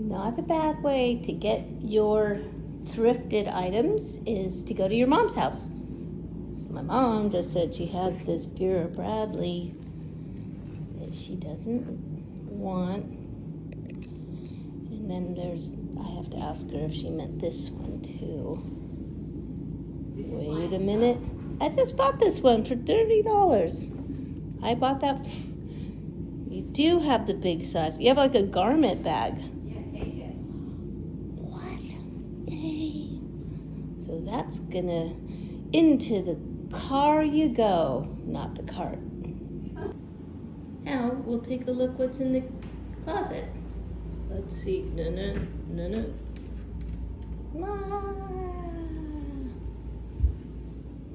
Not a bad way to get your thrifted items is to go to your mom's house. So my mom just said she had this Vera Bradley that she doesn't want. And then I have to ask her if she meant this one too. Wait a minute. I just bought this one for $30. I bought that. You do have the big size. You have like a garment bag. Yeah, take it. What? Yay. So that's gonna, into the car you go, not the cart. Now we'll take a look what's in the closet. Let's see. No. Come on.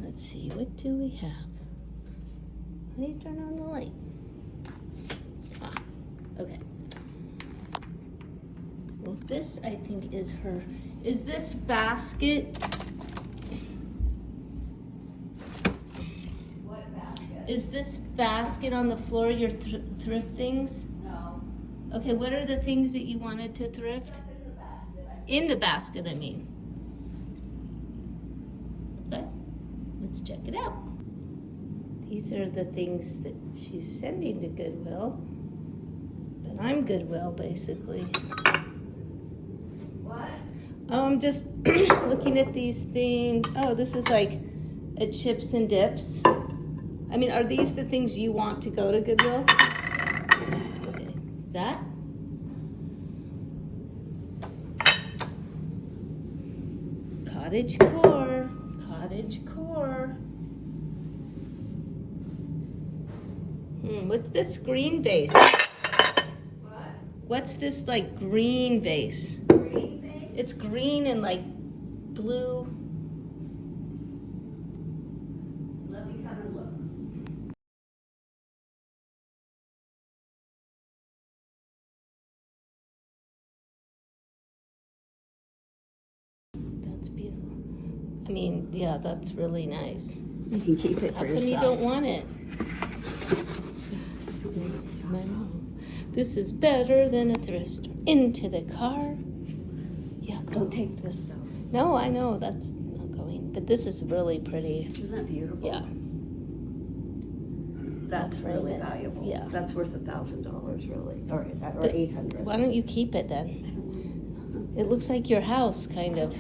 Let's see, what do we have? How do you turn on the light? Okay. Well, this I think is her. Is this basket? What basket? Is this basket on the floor your thrift things? No. Okay, what are the things that you wanted to thrift? In the basket, I mean. Okay, let's check it out. These are the things that she's sending to Goodwill. But I'm Goodwill, basically. What? Oh, I'm just looking at these things. Oh, this is like a chips and dips. I mean, are these the things you want to go to Goodwill? Okay, that. Cottage core. What's this green vase? What? What's this like green vase? Green thing? It's green and like blue. Let me come and look. That's beautiful. I mean, yeah, that's really nice. You can keep it How for come yourself. you don't want it? My mom. This is better than a thrift store. Into the car. Yeah, go. Don't take this though. No, I know that's not going. But this is really pretty. Isn't that beautiful? Yeah. That's Frame really it. valuable. Yeah. That's worth $1,000 really, or But $800. why don't you keep it then? It looks like your house, kind of.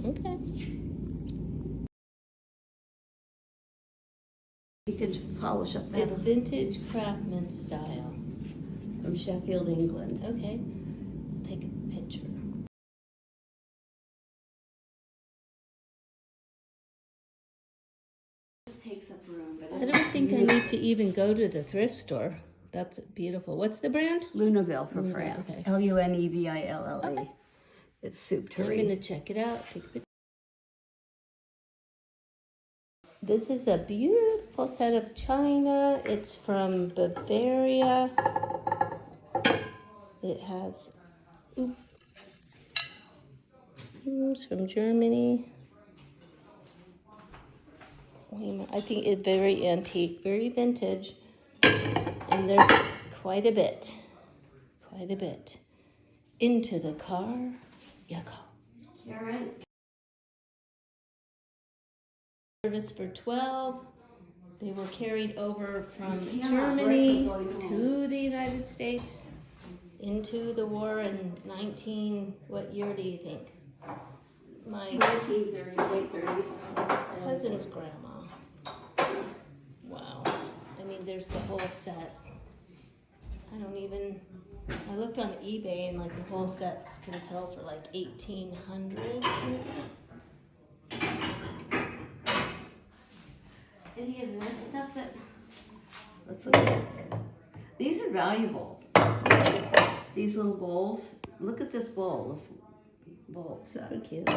Okay. You could polish up that It's vintage craftsman style. from Sheffield, England. Okay. Take a picture. This takes up room, but I it's don't think I need to even go to the thrift store. That's beautiful. What's the brand? Luneville for Luneville, France. okay. Luneville. Okay. It's soup I'm turee. going to check it out. Take a picture. This is a beautiful set of china. It's from Bavaria. It has, it's from Germany. Wait a minute, I think it's very antique, very vintage. And there's quite a bit. Into the car you go. Karen? Service for 12. They were carried over from Germany to the United States into the war in what year do you think? My 1930s, late 30s. cousin's grandma. Wow. I mean, there's the whole set. I looked on eBay and like the whole sets can sell for like $1,800. Any of this stuff that, let's look at this. These are valuable. These little bowls. Look at this bowl. This bowl set. So cute.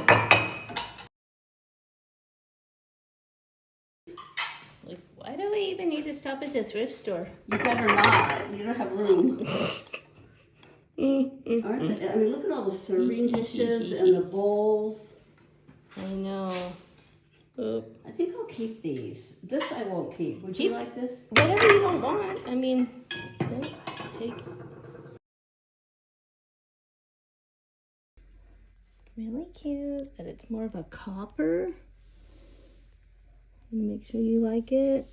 Like, why do we even need to stop at the thrift store? You better not. You don't have room. Aren't they? I mean, look at all the serving dishes and the bowls. I know. I think I'll keep these. This I won't keep. Would you like this? Whatever you don't want. I mean, yeah, take. really cute, but it's more of a copper. Make sure you like it.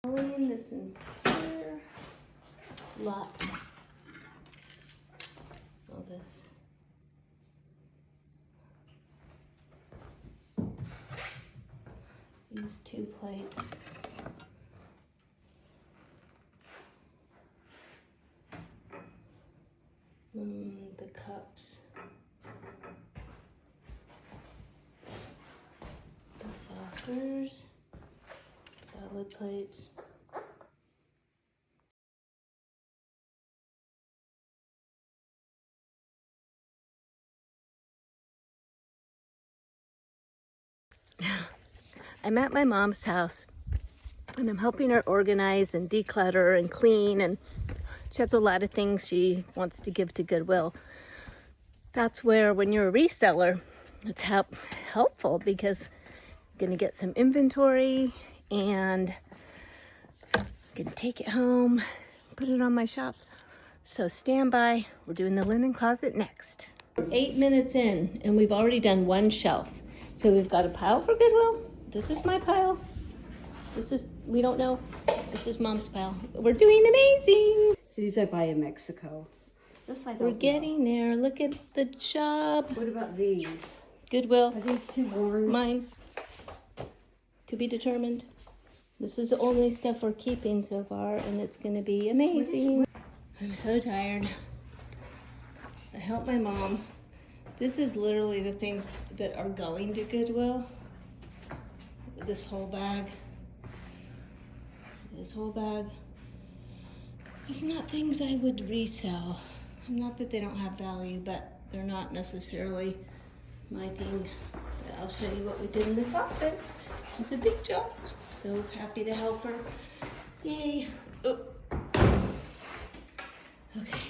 In this entire lot. All this. These 2 plates. The cups. The saucers. Salad plates. I'm at my mom's house and I'm helping her organize and declutter and clean, and she has a lot of things she wants to give to Goodwill. That's where, when you're a reseller, it's helpful because you're going to get some inventory and I can take it home, put it on my shop. So stand by, we're doing the linen closet next. We're 8 minutes in and we've already done 1 shelf. So we've got a pile for Goodwill. This is my pile. This is, we don't know. This is Mom's pile. We're doing amazing. These I buy in Mexico. This I don't We're getting there. Look at the job. What about these? Goodwill. Are these too worn? Mine. To be determined. This is the only stuff we're keeping so far, and it's going to be amazing. I'm so tired. I helped my mom. This is literally the things that are going to Goodwill. This whole bag. This whole bag. It's not things I would resell. Not that they don't have value, but they're not necessarily my thing. But I'll show you what we did in the closet. It's a big job. So happy to help her. Yay. Oh. Okay.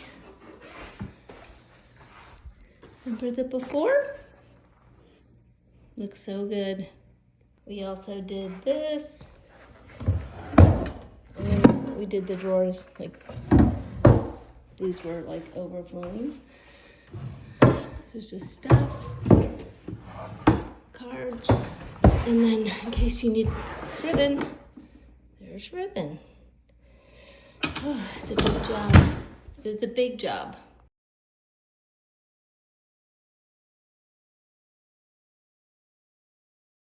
Remember the before? Looks so good. We also did this. And then we did the drawers, like, these were like overflowing. So it's just stuff, cards, and then in case you need ribbon, there's ribbon. Oh, it's a big job. It was a big job.